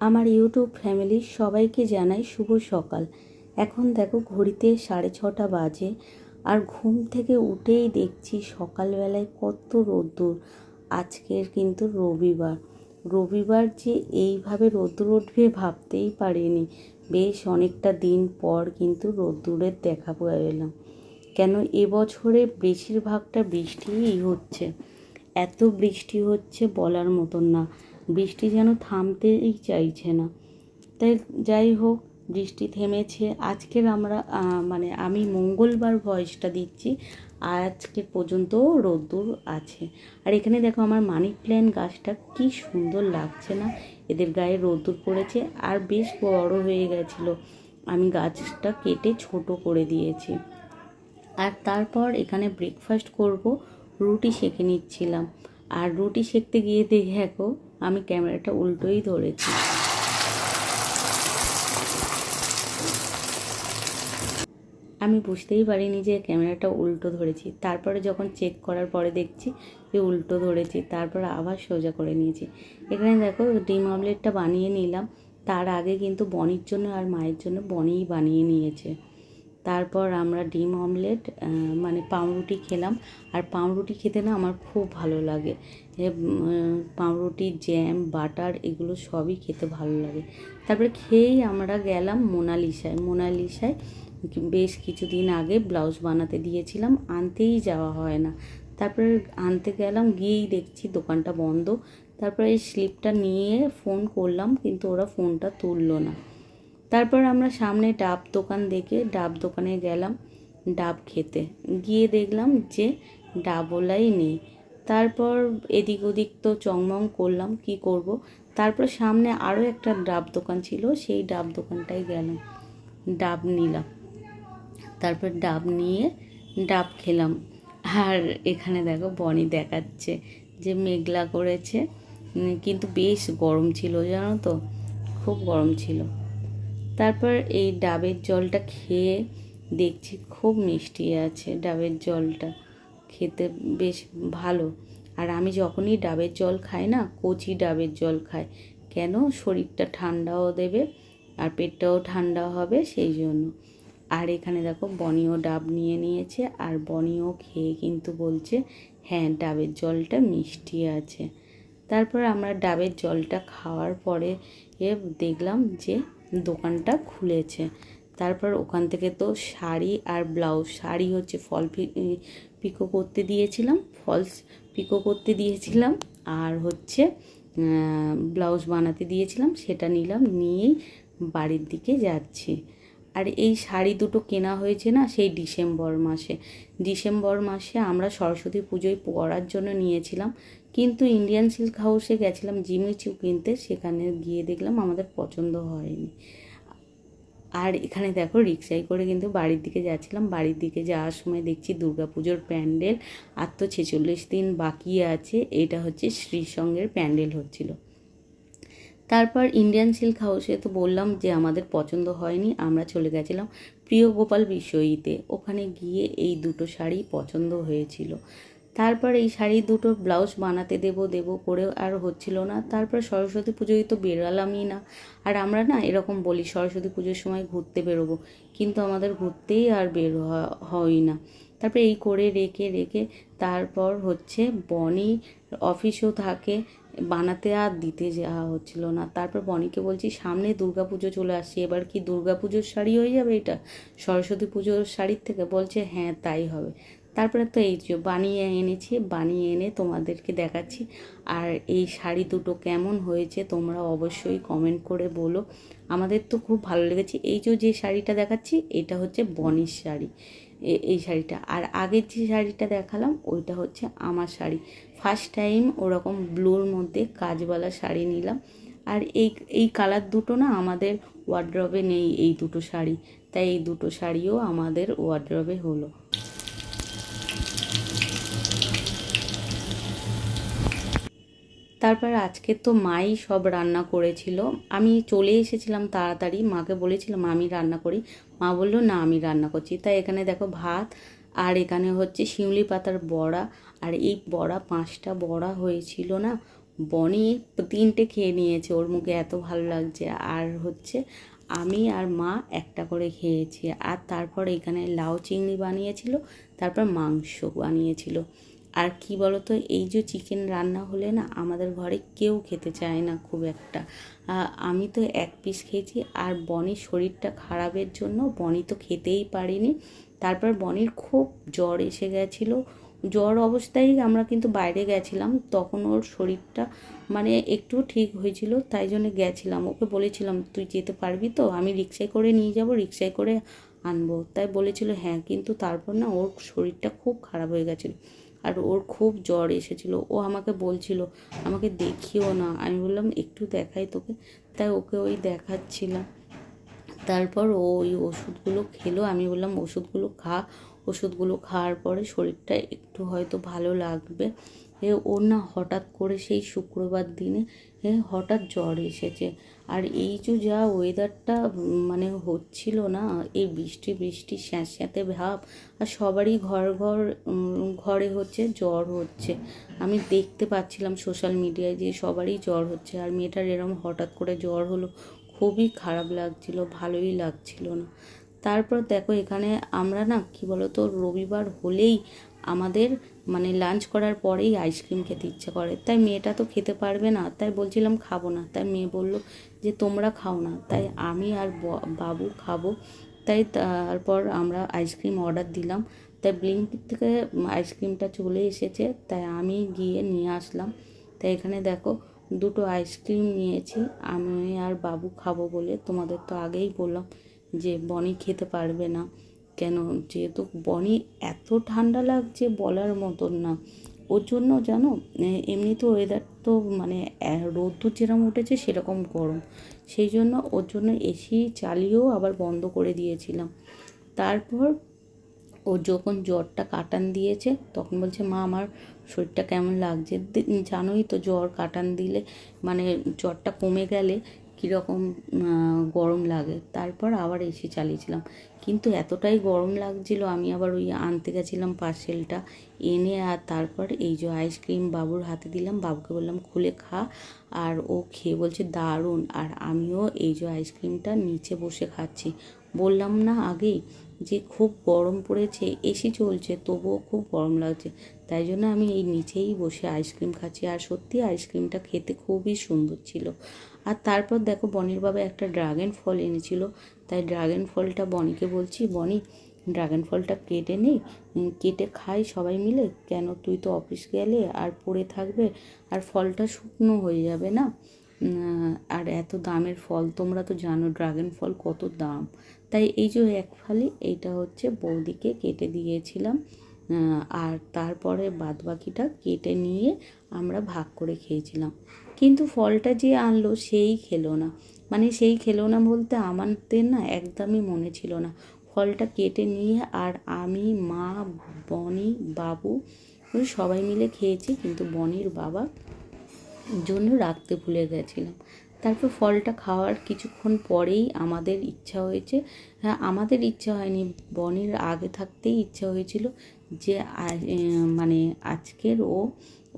আমার ইউটিউব ফ্যামিলির সবাইকে জানাই শুভ সকাল। এখন দেখো ঘড়িতে 6:30 বাজে, আর ঘুম থেকে উঠেই দেখছি সকালবেলায় কত রোদ্দুর। আজকের কিন্তু রবিবার যে এইভাবে রোদ্দুর উঠবে ভাবতেই পারিনি। বেশ অনেকটা দিন পর কিন্তু রোদ্দুরের দেখা পেলাম। কেন এবছরে বেশিরভাগটা বৃষ্টিই হচ্ছে, এত বৃষ্টি হচ্ছে বলার মতন না। বৃষ্টি যেন থামতেই চাইছে না। তাই যাই হোক, বৃষ্টি থেমেছে। আজকের আমি মঙ্গলবার ভয়েসটা দিচ্ছি, আজকে পর্যন্ত রোদ্দুর আছে। আর এখানে দেখো আমার মানি প্ল্যান্ট গাছটা কি সুন্দর লাগছে না, এদের গায়ে রোদ্দুর পড়েছে আর বেশ বড় হয়ে গেছিলো। আমি গাছটা কেটে ছোট করে দিয়েছি। আর তারপর এখানে ব্রেকফাস্ট করব, রুটি সেঁকে নিচ্ছিলাম। আর রুটি সেঁকতে গিয়ে দেখো আমি ক্যামেরাটা উল্টোই ধরেছি। আমি বুঝতেই পারিনি যে ক্যামেরাটা উল্টো ধরেছি। তারপরে যখন চেক করার পরে দেখছি যে উল্টো ধরেছি, তারপর আবার সোজা করে নিয়েছি। এখানে দেখো ডিম অমলেটটা বানিয়ে নিলাম। তার আগে কিন্তু বনির জন্য আর মায়ের জন্য বনিই বানিয়ে নিয়েছে। তারপর আমরা ডিম অমলেট পাউরুটি খেলাম। আর পাউরুটি খেতে না আমার খুব ভালো লাগে। পাউরুটি, জ্যাম, বাটার এগুলো সবই খেতে ভালো লাগে। তারপরে খেয়েই আমরা গেলাম মোনালিসায় বেশ কিছুদিন আগে ব্লাউজ বানাতে দিয়েছিলাম, আনতেই যাওয়া হয় না। তারপরে আনতে গেলাম, গিয়েই দেখছি দোকানটা বন্ধ। তারপরে এই স্লিপটা নিয়ে ফোন করলাম, কিন্তু ওরা ফোনটা তুললো না। তারপর আমরা সামনে ডাব দোকান দেখে ডাব দোকানে গেলাম ডাব খেতে। গিয়ে দেখলাম যে ডাবওয়ালাই নেই। তারপর এদিক ওদিক তো চংমং করলাম, কি করব। তারপর সামনে আরও একটা ডাব দোকান ছিল, সেই ডাব দোকানটায় গেলাম, ডাব নিলাম। তারপর ডাব নিয়ে ডাব খেলাম। আর এখানে দেখো বনি দেখাচ্ছে যে মেঘলা করেছে, কিন্তু বেশ গরম ছিল, জানো তো, খুব গরম ছিল। তারপর এই ডাবের জলটা খেয়ে দেখছি খুব মিষ্টি আছে, ডাবের জলটা খেতে বেশ ভালো। আর আমি যখনই ডাবের জল খাই না, কচি ডাবের জল খাই, কেন শরীরটা ঠান্ডাও দেবে আর পেটটাও ঠান্ডা হবে, সেই জন্য। আর এখানে দেখো বনিও ডাব নিয়ে নিয়েছে, আর বনিও খেয়ে কিন্তু বলছে হ্যাঁ ডাবের জলটা মিষ্টি আছে। তারপর আমরা ডাবের জলটা খাওয়ার পরে দেখলাম যে দোকানটা খুলেছে। তারপর ওখান থেকে তো শাড়ি আর ব্লাউজ, শাড়ি হচ্ছে ফলস পিকো করতে দিয়েছিলাম, আর হচ্ছে ব্লাউজ বানাতে দিয়েছিলাম, সেটা নিলাম, নিয়েই বাড়ির দিকে যাচ্ছি। আর এই শাড়ি দুটো কেনা হয়েছে না সেই ডিসেম্বর মাসে আমরা সরস্বতী পুজোয় পরার জন্য নিয়েছিলাম, কিন্তু ইন্ডিয়ান সিল্ক হাউসে গেছিলাম জিমিচু কিনতে, সেখানে গিয়ে দেখলাম আমাদের পছন্দ হয়নি। আর এখানে দেখো রিক্সায় করে কিন্তু বাড়ির দিকে যাচ্ছিলাম। বাড়ির দিকে যাওয়ার সময় দেখছি দুর্গাপুজোর প্যান্ডেল, আর তো 46 দিন বাকি আছে। এটা হচ্ছে শ্রীসঙ্গের প্যান্ডেল হচ্ছিল। তারপর ইন্ডিয়ান সিল্ক হাউসে তো বললাম যে আমাদের পছন্দ হয়নি, আমরা চলে গেছিলাম প্রিয় গোপাল বিশ্বইতে। ওখানে গিয়ে এই দুটো শাড়ি পছন্দ হয়েছিল। তারপর এই শাড়ি দুটো ব্লাউজ বানাতে দেবো করে আর হচ্ছিল না। তারপর সরস্বতী পুজোয় তো বেরালামই না। আর আমরা না এরকম বলি সরস্বতী পুজোর সময় ঘুরতে বেরোবো, কিন্তু আমাদের ঘুরতেই আর বের হয় না। তারপরে এই করে রেখে তারপর হচ্ছে বনি অফিসও থাকে, বানাতে আর দিতে যাওয়া হচ্ছিল না। তারপর বনিকে বলছি সামনে দুর্গাপুজো চলে আসছে, এবার কি দুর্গাপুজোর শাড়ি হয়ে যাবে এটা সরস্বতী পুজোর শাড়ির থেকে? বলছে হ্যাঁ তাই হবে। তারপরে তো এই যে বানিয়ে এনে তোমাদেরকে দেখাচ্ছি। আর এই শাড়ি দুটো কেমন হয়েছে তোমরা অবশ্যই কমেন্ট করে বলো। আমাদের তো খুব ভালো লেগেছে। এই যে শাড়িটা দেখাচ্ছি এটা হচ্ছে বনির শাড়ি, এই শাড়িটা। আর আগের যে শাড়িটা দেখালাম ওইটা হচ্ছে আমার শাড়ি। ফার্স্ট টাইম ওরকম ব্লুর মধ্যে কাজওয়ালা শাড়ি নিলাম। আর এই কালার দুটো না আমাদের ওয়ার্ড্রবে নেই, এই দুটো শাড়ি, তাই এই দুটো শাড়িও আমাদের ওয়ার্ড্রবে হলো। তারপর আজকে তো মাই সব রান্না করেছিল। আমি চলে এসেছিলাম তাড়াতাড়ি, মাকে বলেছিলাম আমি রান্না করি, মা বললো না আমি রান্না করছি। তাই এখানে দেখো ভাত, আর এখানে হচ্ছে শিউলি পাতার বড়া। আর এই বড়া 5টা বড়া হয়েছিল না, বনি 3টে খেয়ে নিয়েছে, ওর মুখে এত ভালো লাগছে। আর হচ্ছে আমি আর মা একটা করে খেয়েছি। আর তারপর এখানে লাউ চিংড়ি বানিয়েছিল, তারপর মাংস বানিয়েছিল। আর কি বলতো, এই যে চিকেন রান্না হলে না আমাদের ঘরে কেউ খেতে চায় না খুব একটা। আমি তো 1 পিস খেয়েছি। আর বনির শরীরটা খারাপের জন্য বনি তো খেতেই পারিনি। তারপর বনির খুব জ্বর এসে গেছিলো। জ্বর অবস্থায় আমরা কিন্তু বাইরে গেছিলাম, তখন ওর শরীরটা মানে একটু ঠিক হয়েছিল, তাই জন্য গেছিলাম। ওকে বলেছিলাম তুই যেতে পারবি তো, আমি রিক্সায় করে নিয়ে যাব, রিক্সায় করে আনবো। তাই বলেছিল হ্যাঁ, কিন্তু তারপর না ওর শরীরটা খুব খারাপ হয়ে গেছিলো আর ওর খুব জ্বর এসেছিলো। ও আমাকে বলছিল আমাকে দেখিও না, আমি বললাম একটু দেখাই তোকে, তাই ওকে ওই দেখাচ্ছিলাম। তারপর ও ওই ওষুধগুলো খেলো। আমি বললাম ওষুধগুলো খা, ওষুধগুলো খাওয়ার পরে শরীরটা একটু হয়তো ভালো লাগবে। ওর না হঠাৎ করে সেই শুক্রবার দিনে হঠাৎ জ্বর এসেছে। আর এই যে যা ওয়েদারটা মানে হচ্ছিল না, এই বৃষ্টি বৃষ্টি স্যাঁতস্যাঁতে ভাব, আর সবারই ঘরে হচ্ছে জ্বর হচ্ছে। আমি দেখতে পাচ্ছিলাম সোশ্যাল মিডিয়ায় যে সবারই জ্বর হচ্ছে, আর মেয়েটার এরম হঠাৎ করে জ্বর হলো, খুবই খারাপ লাগছিল, ভালোই লাগছিল না। তারপর দেখো এখানে আমরা না কি বলতো, রবিবার হলেই আমাদের মানে লাঞ্চ করার পরেই আইসক্রিম খেতে ইচ্ছা করে। তাই মেয়েটা তো খেতে পারবে না, তাই বলছিলাম খাবো না, তাই মেয়ে বলল যে তোমরা খাও না, তাই আমি আর বাবু খাবো। তাই তারপর আমরা আইসক্রিম অর্ডার দিলাম। তাই ব্লিঙ্কিট থেকে আইসক্রিমটা চলে এসেছে, তাই আমি গিয়ে নিয়ে আসলাম। তাই এখানে দেখো 2টো আইসক্রিম নিয়েছি আমি আর বাবু খাবো বলে। তোমাদের তো আগেই বললাম যে বনি খেতে পারবে না, কেন যেহেতু বনি এত ঠান্ডা লাগছে বলার মতন না। ওর জন্য জানো, এমনি তো ওয়েদার তো মানে রোদ্দুর যেরকম উঠেছে সেরকম গরম, সেই জন্য ওর জন্য এসি চালিয়েও আবার বন্ধ করে দিয়েছিলাম। তারপর ও যখন জ্বরটা কাটান দিয়েছে তখন বলছে মা আমার শরীরটা কেমন লাগছে। জানোই তো জ্বর কাটান দিলে মানে জ্বরটা কমে গেলে কীরকম গরম লাগে। তারপর আবার এসি চালিয়েছিলাম, কিন্তু এতটাই গরম লাগছিল আমি আবার ওই আনতে গেছিলাম পার্সেলটা এনে। আর তারপর এই যে আইসক্রিম বাবুর হাতে দিলাম, বাবুকে বললাম খুলে খা। আর ও খেয়ে বলছে দারুণ। আর আমিও এই যে আইসক্রিমটা নিচে বসে খাচ্ছি। বললাম না আগেই যে খুব গরম পড়েছে, এসি চলছে তবুও খুব গরম লাগছে, তাই জন্য আমি এই নিচেই বসে আইসক্রিম খাচ্ছি। আর সত্যি আইসক্রিমটা খেতে খুবই সুন্দর ছিল। আর তারপর দেখো বনির বাবা একটা ড্রাগন ফল এনেছিল, তাই ড্রাগন ফলটা বনিকে বলছি বনি ড্রাগন ফলটা কেটে নেই, কেটে খাই সবাই মিলে, কেন তুই তো অফিস গেলে আর পড়ে থাকবে আর ফলটা শুকনো হয়ে যাবে না। আর এত দামের ফল, তোমরা তো জানো ড্রাগন ফল কত দাম। তাই এই যে এক ফালি এইটা হচ্ছে বৌদিকে কেটে দিয়েছিলাম। আর তারপরে বাদবাকিটা কেটে নিয়ে আমরা ভাগ করে খেয়েছিলাম। কিন্তু ফলটা যে আনলো সেই খেলো না, মানে সেই খেলো না বলতে আমাদের না একদমই মনে ছিল না। ফলটা কেটে নিয়ে আর আমি মা বনি বাবু সবাই মিলে খেয়েছি, কিন্তু বনির বাবা জন্য রাখতে ভুলে গেছিলাম। তারপর ফলটা খাওয়ার কিছুক্ষণ পরেই আমাদের ইচ্ছা হয়েছে, হ্যাঁ আমাদের ইচ্ছা হয়নি, বনির আগে থাকতেই ইচ্ছা হয়েছিল যে মানে আজকের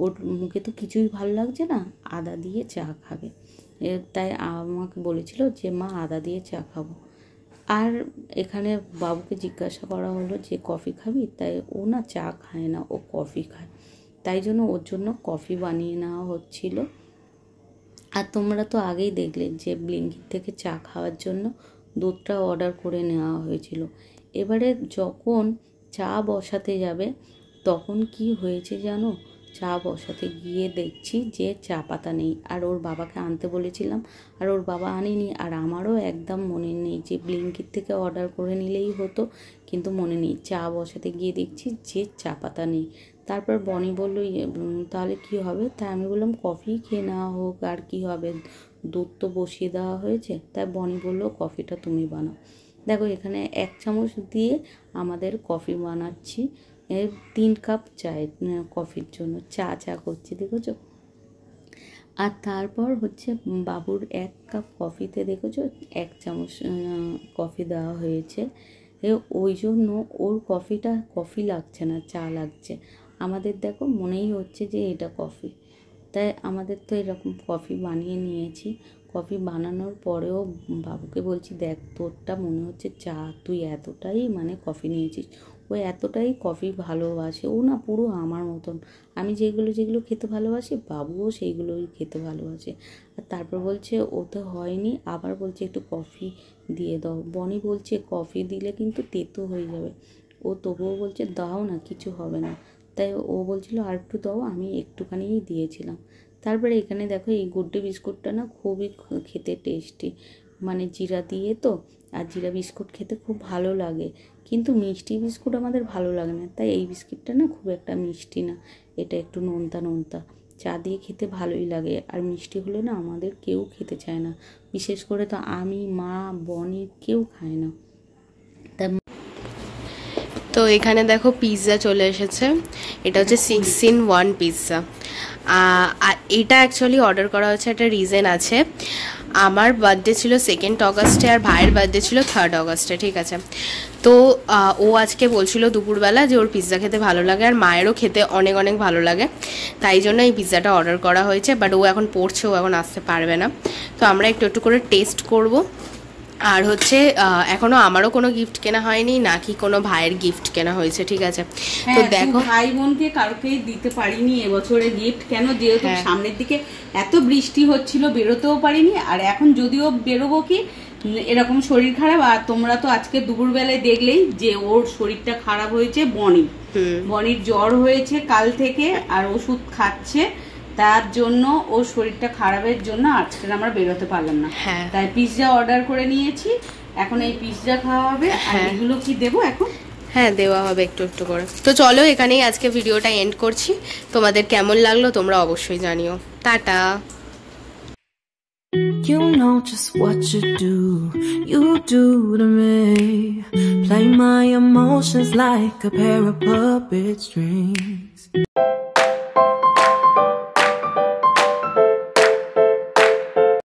ওর মুখে তো কিছুই ভালো লাগছে না, আদা দিয়ে চা খাবে। তাই আমাকে বলেছিল যে মা আদা দিয়ে চা খাবো। আর এখানে বাবুকে জিজ্ঞাসা করা হলো যে কফি খাবি, তাই ও না চা খায় না, ও কফি খায়, তাই জন্য ওর জন্য কফি বানিয়ে নেওয়া হচ্ছিল। আর তোমরা তো আগেই দেখলে যে ব্লিঙ্কিট থেকে চা খাওয়ার জন্য দুধটা অর্ডার করে নেওয়া হয়েছিল। এবারে যখন চা বসাতে যাবে তখন কি হয়েছে জানো, চা বসাতে গিয়ে দেখছি যে চা পাতা নেই। আর ওর বাবাকে আনতে বলেছিলাম আর ওর বাবা আনেনি। আর আমারও একদম মনে নেই, যে ব্লিঙ্কিট থেকে অর্ডার করে নিলেই হতো, কিন্তু মনে নেই। চা বসাতে গিয়ে দেখছি যে চা পাতা নেই। তারপর বনি বললো তাহলে কি হবে, তাই আমি বললাম কফি খেয়ে নেওয়া হোক, আর কি হবে, দুধ তো বসিয়ে দেওয়া হয়েছে। তাই বনি বললো কফিটা তুমি বানাও। দেখো এখানে 1 চামচ দিয়ে আমাদের কফি বানাচ্ছি, 3 কাপ চাই কফির জন্য, চা করছি দেখেছো। আর তারপর হচ্ছে বাবুর 1 কাপ কফিতে দেখেছো 1 চামচ কফি দেওয়া হয়েছে। ওই জন্য ওর কফিটা কফি লাগছে না, চা লাগছে। আমাদের দেখো মনেই হচ্ছে যে এটা কফি। তাই আমাদের তো এরকম কফি বানিয়ে নিয়েছি। কফি বানানোর পরেও বাবুকে বলছি, দেখ তোরটা মনে হচ্ছে চা, তুই এতটাই মানে কফি নিয়েছিস। ও এতটাই কফি ভালোবাসে, ও না পুরো আমার মতন। আমি যেগুলো যেগুলো খেতে ভালোবাসি বাবুও সেইগুলোই খেতে ভালোবাসে। আর তারপর বলছে ও তো হয়নি, আবার বলছে একটু কফি দিয়ে দাও। বনি বলছে কফি দিলে কিন্তু তেতো হয়ে যাবে। ও তবুও বলছে দাও না, কিছু হবে না। তাই ও বলছিল আর একটু দাও, আমি একটুখানিই দিয়েছিলাম। তারপরে এখানে দেখো এই গুড ডে বিস্কুটটা না খুবই খেতে টেস্টি, মানে জিরা দিয়ে তো, আর জিরা বিস্কুট খেতে খুব ভালো লাগে। কিন্তু মিষ্টি বিস্কুট আমাদের ভালো লাগে না, তাই এই বিস্কুটটা না খুব একটা মিষ্টি না, এটা একটু নোনতা নোনতা। চা দিয়ে খেতে ভালোই লাগে, আর মিষ্টি হলে না আমাদের কেউ খেতে চায় না, বিশেষ করে তো আমি, মা, বনি কেউ খায় না। তো এখানে দেখো পিৎজা চলে এসেছে, এটা হচ্ছে 6-in-1 পিৎজা। আর এটা অ্যাকচুয়ালি অর্ডার করা হচ্ছে একটা রিজন আছে। আমার বার্থডে ছিল 2 অগস্টে আর ভাইয়ের বার্থডে ছিল 3 অগস্টে, ঠিক আছে। তো ও আজকে বলছিল দুপুরবেলা যে ওর পিৎজা খেতে ভালো লাগে আর মায়েরও খেতে অনেক অনেক ভালো লাগে, তাই জন্য এই পিৎজাটা অর্ডার করা হয়েছে। বাট ও এখন পড়ছে, ও এখন আসতে পারবে না। তো আমরা একটু একটু করে টেস্ট করব। আর হচ্ছে এখনো আমারও কোনো গিফট কেনা হয়নি, নাকি কোনো ভাইয়ের গিফট কেনা হয়েছে, ঠিক আছে। তো দেখো ভাই বোনকে কাউকেই দিতে পারিনি এবছরে গিফট, কেন যেহেতু সামনের দিকে এত বৃষ্টি হচ্ছিল, বেরোতেও পারিনি। আর এখন যদিও বেরোবো কি এরকম শরীর খারাপ। আর তোমরা তো আজকে দুপুরবেলায় দেখলেই যে ওর শরীরটা খারাপ হয়েছে। বনির জ্বর হয়েছে কাল থেকে, আর ওষুধ খাচ্ছে, তার জন্য ওর শরীরটা খারাপের জন্য আজকে আমরা বেরোতে পারলাম না। তাই পিৎজা অর্ডার করে নিয়েছি, এখন এই পিৎজা খাওয়া হবে। আর এগুলো কি দেবো এখন? হ্যাঁ, দেওয়া হবে একটু একটু করে। তো চলো এখানেই আজকে ভিডিওটা এন্ড করছি। তোমাদের কেমন লাগলো তোমরা অবশ্যই জানিও। Tata. You know just what you do to me. Play my emotions like a pair of puppet strings.